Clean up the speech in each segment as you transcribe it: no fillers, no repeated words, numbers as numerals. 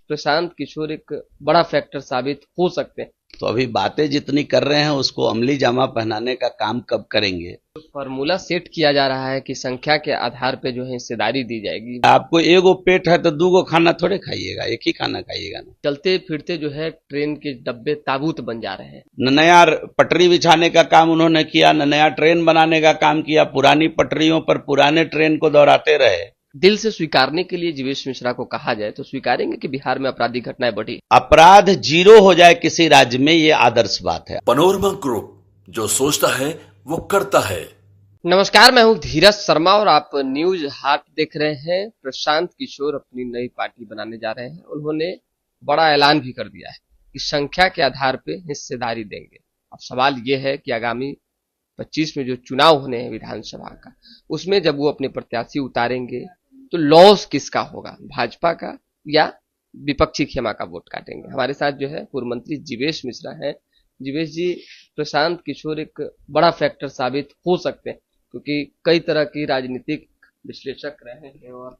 प्रशांत किशोर एक बड़ा फैक्टर साबित हो सकते हैं। तो अभी बातें जितनी कर रहे हैं उसको अमली जामा पहनाने का काम कब करेंगे? फॉर्मूला सेट किया जा रहा है कि संख्या के आधार पे जो है हिस्सेदारी दी जाएगी। आपको एगो पेट है तो दूगो खाना थोड़े खाइएगा, एक ही खाना खाइएगा ना। चलते फिरते जो है ट्रेन के डब्बे ताबूत बन जा रहे हैं। न नया पटरी बिछाने का काम उन्होंने किया, न नया ट्रेन बनाने का काम किया, पुरानी पटरियों पर पुराने ट्रेन को दौड़ाते रहे। दिल से स्वीकारने के लिए जीवेश मिश्रा को कहा जाए तो स्वीकारेंगे कि बिहार में आपराधिक घटनाएं बढ़ी? अपराध जीरो हो जाए किसी राज्य में, ये आदर्श बात है। पैनोरमा ग्रुप, जो सोचता है वो करता है। नमस्कार, मैं हूं धीरज शर्मा और आप न्यूज हाट देख रहे हैं। प्रशांत किशोर अपनी नई पार्टी बनाने जा रहे हैं। उन्होंने बड़ा ऐलान भी कर दिया है कि संख्या के आधार पर हिस्सेदारी देंगे। अब सवाल यह है कि आगामी 25 में जो चुनाव होने हैं विधानसभा का, उसमें जब वो अपने प्रत्याशी उतारेंगे तो लॉस किसका होगा, भाजपा का या विपक्षी खेमा का वोट काटेंगे? हमारे साथ जो है पूर्व मंत्री जीवेश मिश्रा है। जीवेश जी, प्रशांत किशोर एक बड़ा फैक्टर साबित हो सकते हैं क्योंकि कई तरह की राजनीतिक विश्लेषक रहे हैं और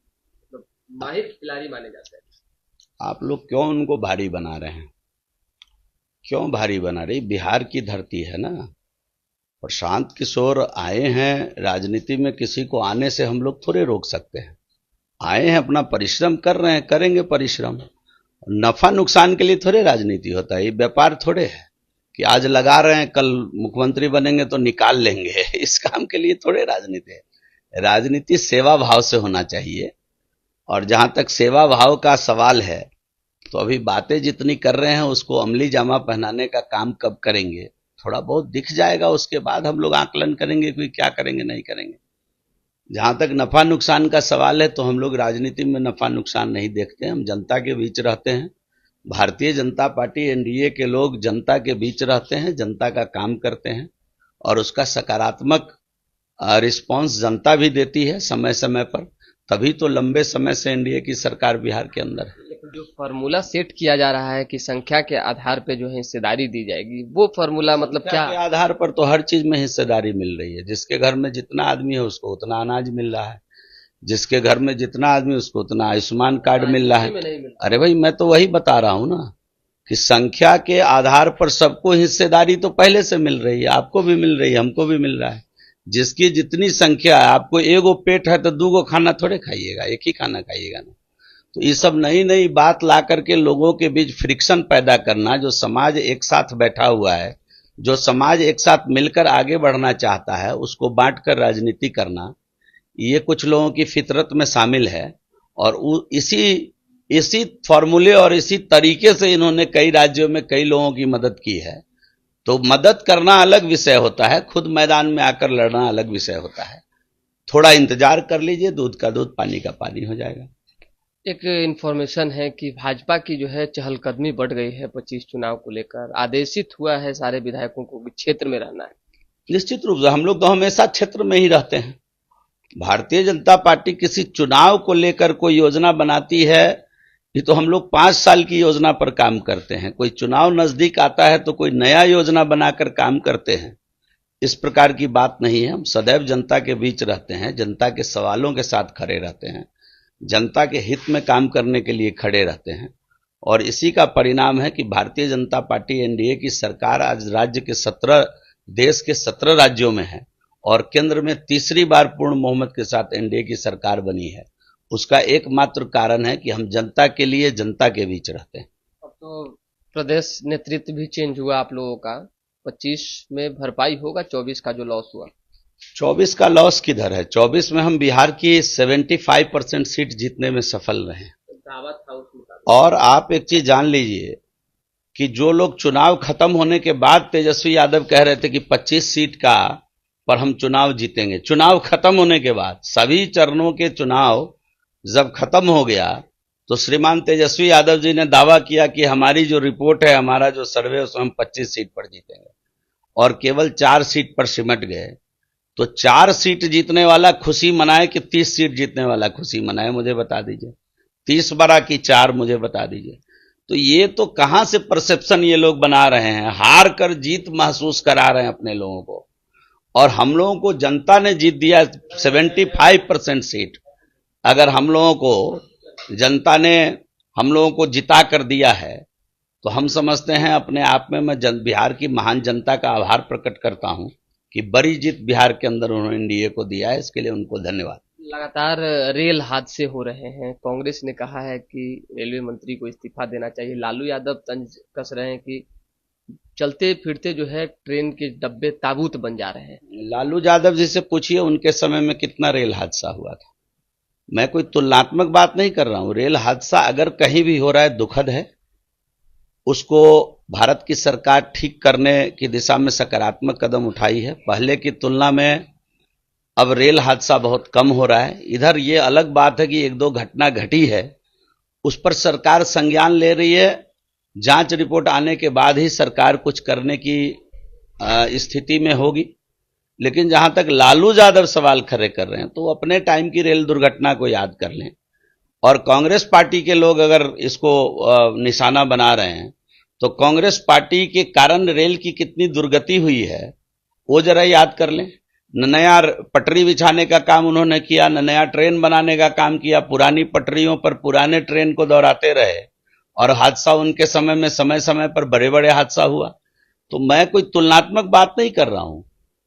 माहिर खिलाड़ी माने जाते हैं। आप लोग क्यों उनको भारी बना रहे हैं? क्यों भारी बना रही? बिहार की धरती है ना। प्रशांत किशोर आए हैं राजनीति में, किसी को आने से हम लोग थोड़े रोक सकते हैं। आए हैं, अपना परिश्रम कर रहे हैं, करेंगे परिश्रम। नफा नुकसान के लिए थोड़े राजनीति होता है, ये व्यापार थोड़े है कि आज लगा रहे हैं कल मुख्यमंत्री बनेंगे तो निकाल लेंगे। इस काम के लिए थोड़े राजनीति है। राजनीति सेवा भाव से होना चाहिए। और जहां तक सेवा भाव का सवाल है तो अभी बातें जितनी कर रहे हैं उसको अमली जामा पहनाने का काम कब करेंगे? थोड़ा बहुत दिख जाएगा, उसके बाद हम लोग आकलन करेंगे कि क्या करेंगे नहीं करेंगे। जहां तक नफा नुकसान का सवाल है तो हम लोग राजनीति में नफा नुकसान नहीं देखते, हम जनता के बीच रहते हैं। भारतीय जनता पार्टी एनडीए के लोग जनता के बीच रहते हैं, जनता का काम करते हैं और उसका सकारात्मक रिस्पांस जनता भी देती है समय समय पर। तभी तो लंबे समय से एनडीए की सरकार बिहार के अंदर है। लेकिन जो फॉर्मूला सेट किया जा रहा है कि संख्या के आधार पे जो है हिस्सेदारी दी जाएगी, वो फॉर्मूला मतलब क्या? के आधार पर तो हर चीज में हिस्सेदारी मिल रही है। जिसके घर में जितना आदमी है उसको उतना अनाज मिल रहा है, जिसके घर में जितना आदमी उसको उतना आयुष्मान कार्ड मिल रहा है। अरे भाई, मैं तो वही बता रहा हूं ना कि संख्या के आधार पर सबको हिस्सेदारी तो पहले से मिल रही है। आपको भी मिल रही है, हमको भी मिल रहा है। जिसकी जितनी संख्या है, आपको एगो पेट है तो दूगो खाना थोड़े खाइएगा, एक ही खाना खाइएगा ना। तो ये सब नई नई बात ला करके लोगों के बीच फ्रिक्शन पैदा करना, जो समाज एक साथ बैठा हुआ है, जो समाज एक साथ मिलकर आगे बढ़ना चाहता है, उसको बांटकर राजनीति करना, ये कुछ लोगों की फितरत में शामिल है। और इसी फॉर्मूले और इसी तरीके से इन्होंने कई राज्यों में कई लोगों की मदद की है। तो मदद करना अलग विषय होता है, खुद मैदान में आकर लड़ना अलग विषय होता है। थोड़ा इंतजार कर लीजिए, दूध का दूध पानी का पानी हो जाएगा। एक इन्फॉर्मेशन है कि भाजपा की जो है चहलकदमी बढ़ गई है 25 चुनाव को लेकर। आदेशित हुआ है सारे विधायकों को कि क्षेत्र में रहना है। निश्चित रूप से हम लोग तो हमेशा क्षेत्र में ही रहते हैं। भारतीय जनता पार्टी किसी चुनाव को लेकर कोई योजना बनाती है, ये तो हम लोग 5 साल की योजना पर काम करते हैं। कोई चुनाव नजदीक आता है तो कोई नया योजना बनाकर काम करते हैं। इस प्रकार की बात नहीं है। हम सदैव जनता के बीच रहते हैं, जनता के सवालों के साथ खड़े रहते हैं, जनता के हित में काम करने के लिए खड़े रहते हैं। और इसी का परिणाम है कि भारतीय जनता पार्टी एनडीए की सरकार आज देश के 17 राज्यों में है और केंद्र में तीसरी बार पूर्ण बहुमत के साथ एनडीए की सरकार बनी है। उसका एकमात्र कारण है कि हम जनता के लिए जनता के बीच रहते हैं। अब तो प्रदेश नेतृत्व भी चेंज हुआ आप लोगों का। 25 में भरपाई होगा 24 का जो लॉस हुआ। 24 का लॉस किधर है? 24 में हम बिहार की 75% सीट जीतने में सफल रहे। और आप एक चीज जान लीजिए कि जो लोग चुनाव खत्म होने के बाद तेजस्वी यादव कह रहे थे कि 25 सीट का पर हम चुनाव जीतेंगे, चुनाव खत्म होने के बाद सभी चरणों के चुनाव जब खत्म हो गया तो श्रीमान तेजस्वी यादव जी ने दावा किया कि हमारी जो रिपोर्ट है, हमारा जो सर्वे है, उसमें हम 25 सीट पर जीतेंगे और केवल 4 सीट पर सिमट गए। तो 4 सीट जीतने वाला खुशी मनाए कि 30 सीट जीतने वाला खुशी मनाए? मुझे बता दीजिए। 30 बड़ा कि 4, मुझे बता दीजिए। तो ये तो कहां से परसेप्शन ये लोग बना रहे हैं? हार कर जीत महसूस करा रहे हैं अपने लोगों को। और हम लोगों को जनता ने जीत दिया 75% सीट। अगर हम लोगों को जनता ने हम लोगों को जिता कर दिया है, तो हम समझते हैं अपने आप में मैं बिहार की महान जनता का आभार प्रकट करता हूं कि बड़ी जीत बिहार के अंदर उन्होंने एनडीए को दिया है। इसके लिए उनको धन्यवाद। लगातार रेल हादसे हो रहे हैं, कांग्रेस ने कहा है कि रेलवे मंत्री को इस्तीफा देना चाहिए। लालू यादव तंज कस रहे हैं कि चलते फिरते जो है ट्रेन के डब्बे ताबूत बन जा रहे हैं। लालू यादव जी से पूछिए उनके समय में कितना रेल हादसा हुआ था। मैं कोई तुलनात्मक बात नहीं कर रहा हूं। रेल हादसा अगर कहीं भी हो रहा है दुखद है, उसको भारत की सरकार ठीक करने की दिशा में सकारात्मक कदम उठाई है। पहले की तुलना में अब रेल हादसा बहुत कम हो रहा है। इधर ये अलग बात है कि एक दो घटना घटी है, उस पर सरकार संज्ञान ले रही है। जांच रिपोर्ट आने के बाद ही सरकार कुछ करने की स्थिति में होगी। लेकिन जहां तक लालू यादव सवाल खड़े कर रहे हैं, तो अपने टाइम की रेल दुर्घटना को याद कर लें, और कांग्रेस पार्टी के लोग अगर इसको निशाना बना रहे हैं, तो कांग्रेस पार्टी के कारण रेल की कितनी दुर्गति हुई है वो जरा याद कर लें। न नया पटरी बिछाने का काम उन्होंने किया, न नया ट्रेन बनाने का काम किया। पुरानी पटरियों पर पुराने ट्रेन को दौड़ाते रहे, और हादसा उनके समय में समय समय पर बड़े बड़े हादसा हुआ। तो मैं कोई तुलनात्मक बात नहीं कर रहा हूं।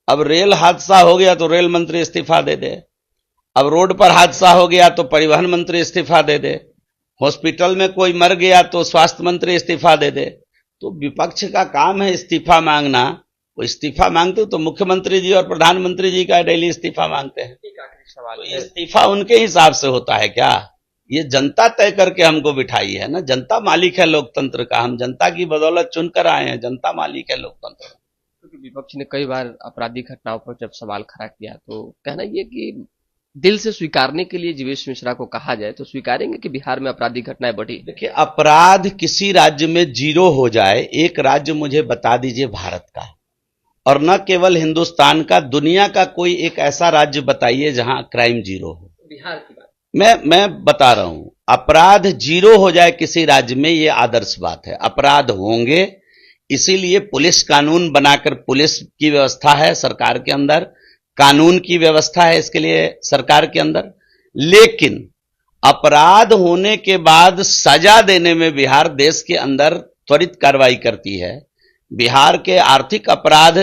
अब रेल हादसा हो गया तो रेल मंत्री इस्तीफा दे दे, अब रोड पर हादसा हो गया तो परिवहन मंत्री इस्तीफा दे दे, हॉस्पिटल में कोई मर गया तो स्वास्थ्य मंत्री इस्तीफा दे दे। तो विपक्ष का काम है इस्तीफा मांगना। वो इस्तीफा मांगते तो मुख्यमंत्री जी और प्रधानमंत्री जी का डेली इस्तीफा मांगते हैं। तो इस्तीफा उनके हिसाब से होता है क्या? ये जनता तय करके हमको बिठाई है ना। जनता मालिक है लोकतंत्र का। हम जनता की बदौलत चुनकर आए हैं। जनता मालिक है लोकतंत्र। क्योंकि विपक्ष ने कई बार आपराधिक घटनाओं पर जब सवाल खड़ा किया, तो कहना यह कि दिल से स्वीकारने के लिए जीवेश मिश्रा को कहा जाए तो स्वीकारेंगे कि बिहार में आपराधिक घटनाएं बढ़ी? देखिए, अपराध किसी राज्य में 0 हो जाए, एक राज्य मुझे बता दीजिए भारत का, और न केवल हिंदुस्तान का, दुनिया का कोई एक ऐसा राज्य बताइए जहां क्राइम 0 हो। बिहार की बात मैं बता रहा हूं, अपराध 0 हो जाए किसी राज्य में, ये आदर्श बात है। अपराध होंगे, इसीलिए पुलिस कानून बनाकर, पुलिस की व्यवस्था है सरकार के अंदर, कानून की व्यवस्था है इसके लिए सरकार के अंदर। लेकिन अपराध होने के बाद सजा देने में बिहार देश के अंदर त्वरित कार्रवाई करती है। बिहार के आर्थिक अपराध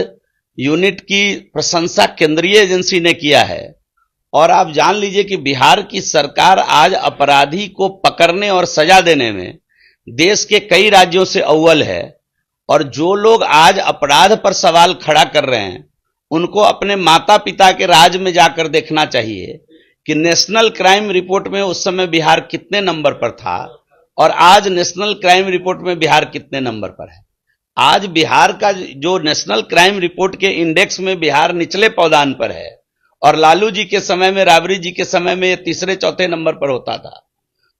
यूनिट की प्रशंसा केंद्रीय एजेंसी ने किया है, और आप जान लीजिए कि बिहार की सरकार आज अपराधी को पकड़ने और सजा देने में देश के कई राज्यों से अव्वल है। और जो लोग आज अपराध पर सवाल खड़ा कर रहे हैं, उनको अपने माता पिता के राज में जाकर देखना चाहिए कि नेशनल क्राइम रिपोर्ट में उस समय बिहार कितने नंबर पर था, और आज नेशनल क्राइम रिपोर्ट में बिहार कितने नंबर पर है। आज बिहार का जो नेशनल क्राइम रिपोर्ट के इंडेक्स में बिहार निचले पावदान पर है, और लालू जी के समय में, राबड़ी जी के समय में ये तीसरे चौथे नंबर पर होता था।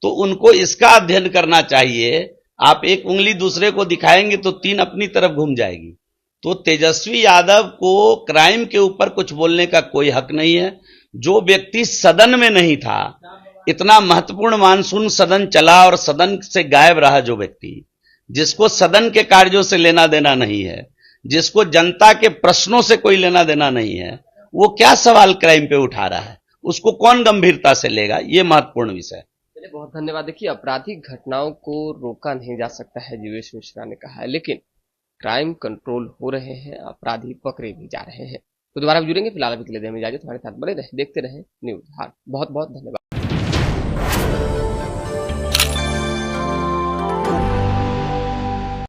तो उनको इसका अध्ययन करना चाहिए। आप एक उंगली दूसरे को दिखाएंगे तो 3 अपनी तरफ घूम जाएगी। तो तेजस्वी यादव को क्राइम के ऊपर कुछ बोलने का कोई हक नहीं है। जो व्यक्ति सदन में नहीं था, इतना महत्वपूर्ण मानसून सदन चला और सदन से गायब रहा, जो व्यक्ति, जिसको सदन के कार्यों से लेना देना नहीं है, जिसको जनता के प्रश्नों से कोई लेना देना नहीं है, वो क्या सवाल क्राइम पे उठा रहा है? उसको कौन गंभीरता से लेगा? ये महत्वपूर्ण विषय है। चलिए, बहुत धन्यवाद। देखिए, आपराधिक घटनाओं को रोका नहीं जा सकता है, जीवेश मिश्रा ने कहा है, लेकिन क्राइम कंट्रोल हो रहे हैं, अपराधी पकड़े भी जा रहे हैं। तो दोबारा जुड़ेंगे। फिलहाल अभी के लिए हमें इजाजत। हमारे साथ बने रहे, देखते रहे न्यूज़ हाट। बहुत बहुत धन्यवाद।